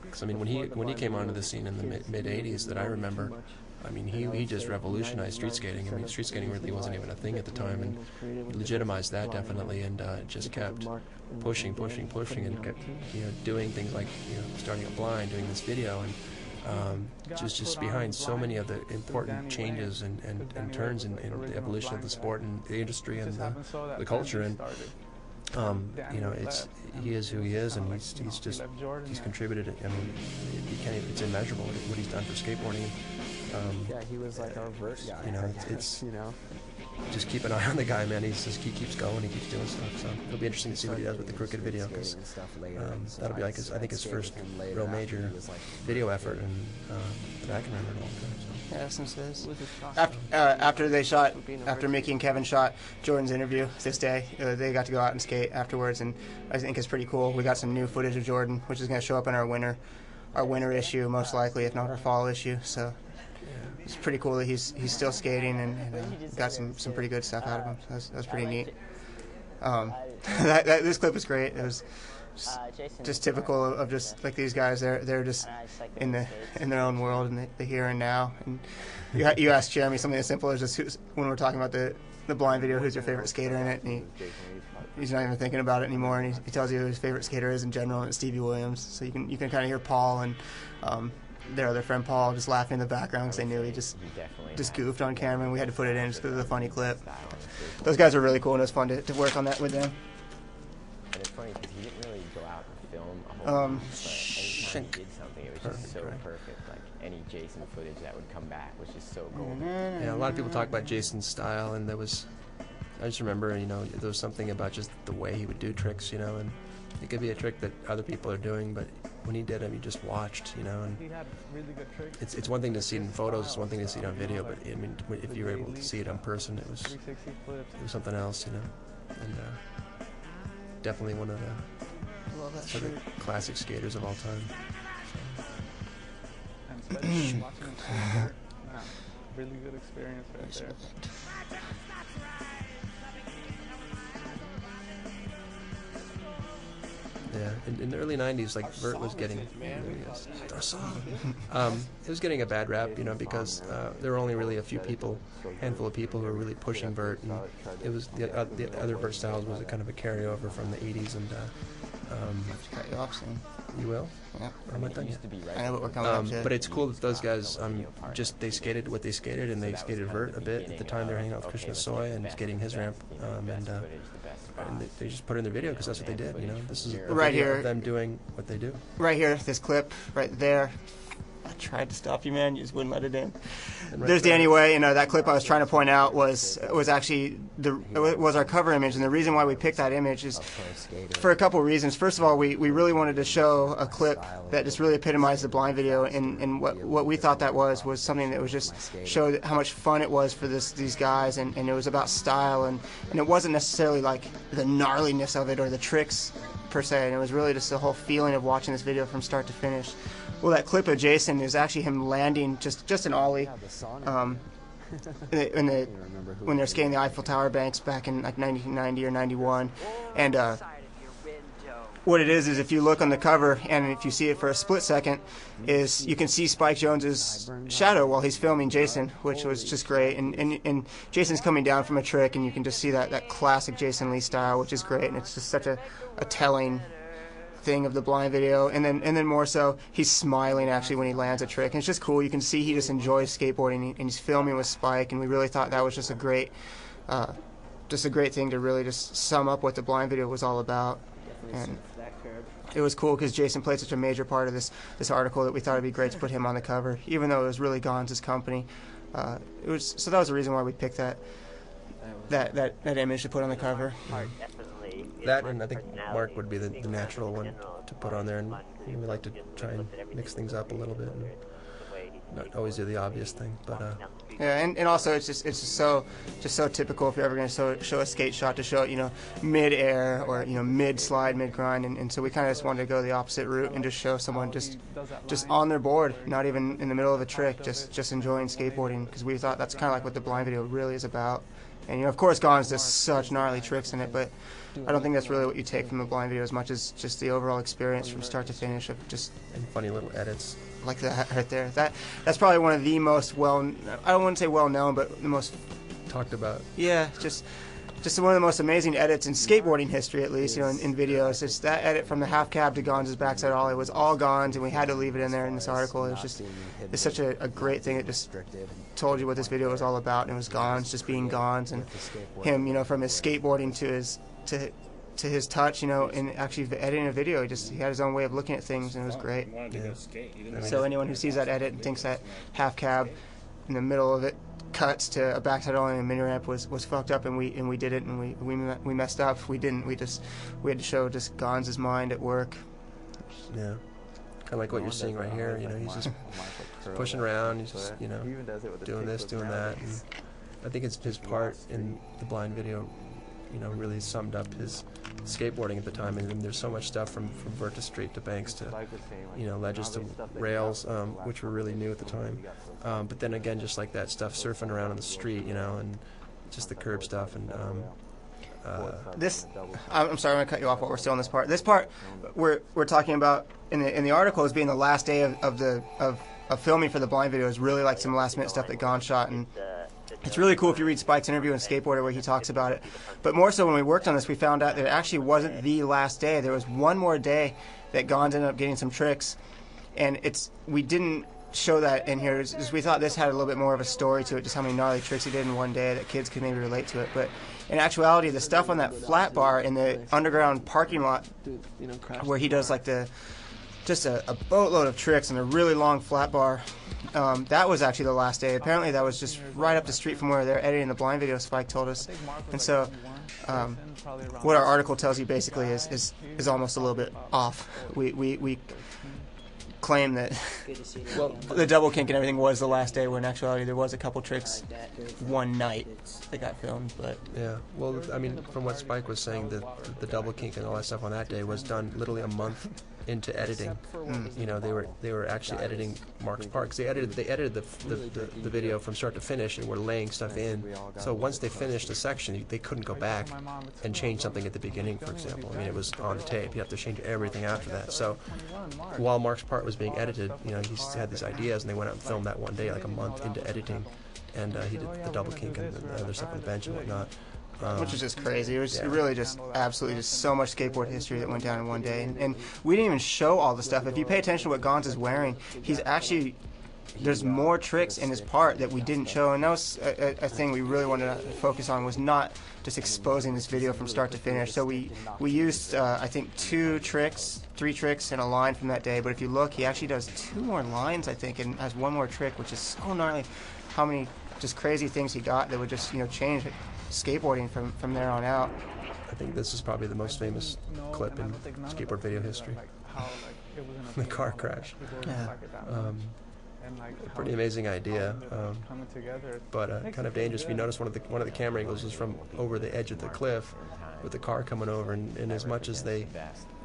because I mean, when he came onto the scene in the mid '80s, that I remember, I mean, he just revolutionized street skating. I mean, street skating really wasn't even a thing at the time, and he legitimized that definitely, and just kept pushing, and kept, doing things like, starting up blind, doing this video, and just behind so many of the important changes and turns in the evolution of the sport and the industry and the culture. And he is who he is, and he's contributed. I mean, it's immeasurable what he's done for skateboarding. Yeah, he was like our Vert guy. It's just keep an eye on the guy, man. He keeps going, he keeps doing stuff. So it'll be interesting to see what he does with the Crooked video, because that'll be like his first real major video effort, and that I can remember in a long time. So. Yeah, since this. After Mickey and Kevin shot Jordan's interview this day, they got to go out and skate afterwards, and I think it's pretty cool. We got some new footage of Jordan, which is going to show up in our winter issue, most likely, if not our fall issue. So it's pretty cool that he's still skating, and got some pretty good stuff out of him. So that was pretty neat. This clip was great. It was just typical of just like these guys. They're just in their own world, and the here and now. And you asked Jeremy something as simple as just when we're talking about the blind video, who's your favorite skater in it, and he's not even thinking about it anymore, and he tells you who his favorite skater is in general, and it's Stevie Williams. So you can kind of hear Paul and their other friend Paul just laughing in the background because they knew he just goofed on camera, and we had to put it in just because of the funny clip. Those guys are really cool, and it was fun to work on that with them. And it's funny because he didn't really go out and film a whole lot, but anytime he did something, it was just so perfect. Like any Jason footage that would come back was just so golden. Yeah, a lot of people talk about Jason's style, and I just remember, there was something about just the way he would do tricks, and it could be a trick that other people are doing, but when he did them, you just watched, and he had really good tricks. It's one thing to see it in photos, it's one thing to see it on video, but I mean, if you were able to see it in person, it was something else, and definitely one of the classic skaters of all time. And especially watching him skate, really good experience right there. Yeah, in the early '90s, like Vert was getting, it was getting a bad rap, because there were only really a handful of people who were really pushing Vert, and it was the other Vert styles was a kind of a carryover from the '80s, and Cut you off soon. You will? Yeah. I'm not done yet. I know what we're coming up to. But it's cool that those guys they skated what they skated, and they skated Vert a bit. At the time, they were hanging out with Krishna Soy and skating his ramp, and they just put it in their video because that's what they did. This is right here of them doing what they do. Right here, this clip right there. I tried to stop you, man. You just wouldn't let it in. There's Danny Way. That clip I was trying to point out was actually was our cover image, and the reason why we picked that image is for a couple of reasons. First of all, we really wanted to show a clip that just really epitomized the blind video, and what we thought that was something that was just showed how much fun it was for these guys, and it was about style, and it wasn't necessarily like the gnarliness of it or the tricks per se, and it was really just the whole feeling of watching this video from start to finish. Well, that clip of Jason is actually him landing just an ollie when they're skating the Eiffel Tower banks back in like 1990 or 91. And what it is if you look on the cover and if you see it for a split second, is you can see Spike Jonze's shadow while he's filming Jason, which was just great. And Jason's coming down from a trick, and you can just see that classic Jason Lee style, which is great. And it's just such a telling thing of the blind video, and then more so he's smiling actually when he lands a trick, and it's just cool. You can see he just enjoys skateboarding, and he's filming with Spike, and we really thought that was just a great thing to really just sum up what the blind video was all about. And it was cool because Jason played such a major part of this article that we thought it'd be great to put him on the cover, even though it was really Gonz's company. So that was the reason why we picked that image to put on the cover. That, and I think Mark would be the natural one to put on there, and we like to try and mix things up a little bit and not always do the obvious thing, but yeah, and also it's just so typical if you're ever going to show a skate shot to show it, mid-air or mid-slide, mid-grind, and so we kind of just wanted to go the opposite route and just show someone just on their board, not even in the middle of a trick, just enjoying skateboarding, because we thought that's kind of like what the blind video really is about. And of course, Gonz does such gnarly tricks in it, but I don't think that's really what you take from the blind video as much as just the overall experience from start to finish of just and funny little edits like that right there. That's probably one of the most I don't want to say well known, but the most talked about. Yeah, just one of the most amazing edits in skateboarding history, at least, in videos. It's that edit from the half cab to Gonz's backside ollie was all Gonz, and we had to leave it in there in this article. It's such a great thing. It just told you what this video was all about, and it was Gonz just being Gonz, and him, from his skateboarding to his touch, in actually editing a video. He had his own way of looking at things, and it was great. Yeah. So anyone who sees that edit and thinks that half cab in the middle of it cuts to a backside ollie and a mini ramp was fucked up, and we did it, and we messed up. We didn't. We had to show just Gonz's mind at work. Yeah, kind of like what you're seeing right here. He's just pushing around. He's just doing this, doing that. And I think it's his part in the blind video. Really summed up his skateboarding at the time. And there's so much stuff from Vert to street to banks to ledges to rails, which were really new at the time. But then again, just like that stuff surfing around on the street, and just the curb stuff. And I'm sorry, I'm gonna cut you off while we're still on this part. This part we're talking about in the article as being the last day of filming for the blind video is really like some last minute stuff that Gonz shot, and it's really cool if you read Spike's interview in Skateboarder where he talks about it. But more so when we worked on this, we found out that it actually wasn't the last day. There was one more day that Gonz ended up getting some tricks, and we didn't show that in here. We thought this had a little bit more of a story to it, just how many gnarly tricks he did in one day that kids could maybe relate to it. But in actuality, the stuff on that flat bar in the underground parking lot where he does like just a boatload of tricks and a really long flat bar, that was actually the last day. Apparently that was just right up the street from where they're editing the blind video, Spike told us. And so what our article tells you basically is almost a little bit off. We claim that the double kink and everything was the last day, when in actuality there was a couple tricks one night that got filmed. But yeah, well, I mean, from what Spike was saying, the double kink and all that stuff on that day was done literally a month into editing. They were actually editing Mark's part, because they edited the video from start to finish and were laying stuff in. So once they finished a section, they couldn't go back and change something at the beginning, for example. I mean, it was on the tape. You have to change everything after that. So while Mark's part was being edited, he had these ideas, and they went out and filmed that one day, like a month into editing, and he did the double kink and the other stuff on the bench and whatnot. Which was just crazy. It was really just absolutely just so much skateboard history that went down in one day. And we didn't even show all the stuff. If you pay attention to what Gonz is wearing, there's more tricks in his part that we didn't show. And that was a thing we really wanted to focus on, was not just exposing this video from start to finish. So we used, I think, 3 tricks, and a line from that day. But if you look, he actually does 2 more lines, I think, and has 1 more trick, which is so gnarly. How many just crazy things he got that would just, change skateboarding from there on out. I think this is probably the most famous clip in skateboard video history. The car crash. Yeah. Pretty amazing idea, but kind of dangerous. If you notice, one of the camera angles was from over the edge of the cliff, with the car coming over, and as much as they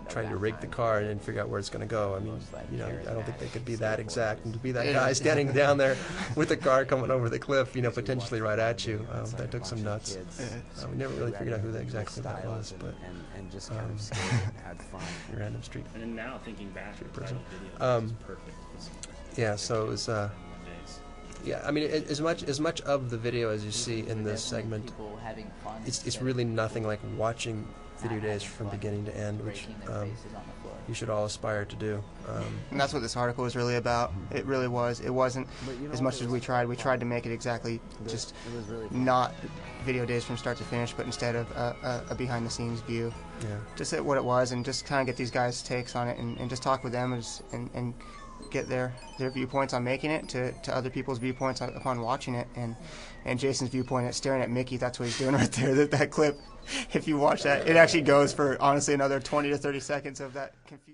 trying to rig the car and then figure out where it's going to go, I mean, I don't think they could be that exact, and to be that guy standing down there with the car coming over the cliff, potentially right at you, that took some nuts. We never really figured out who exactly that was, but random street. And then now thinking back, street person. Perfect. Yeah, so it was. Yeah, I mean, as much of the video as you see in this segment, it's really nothing like watching video days from beginning to end, which you should all aspire to do. And that's what this article was really about. It really was. It wasn't as much as we tried. We tried to make it exactly just not video days from start to finish, but instead of a behind-the-scenes view. Yeah. Just at what it was, and just kind of get these guys' takes on it, and just talk with them and get their viewpoints on making it to other people's viewpoints upon watching it, and Jason's viewpoint at staring at Mickey. That's what he's doing right there. That clip, if you watch that, it actually goes for honestly another 20 to 30 seconds of that confused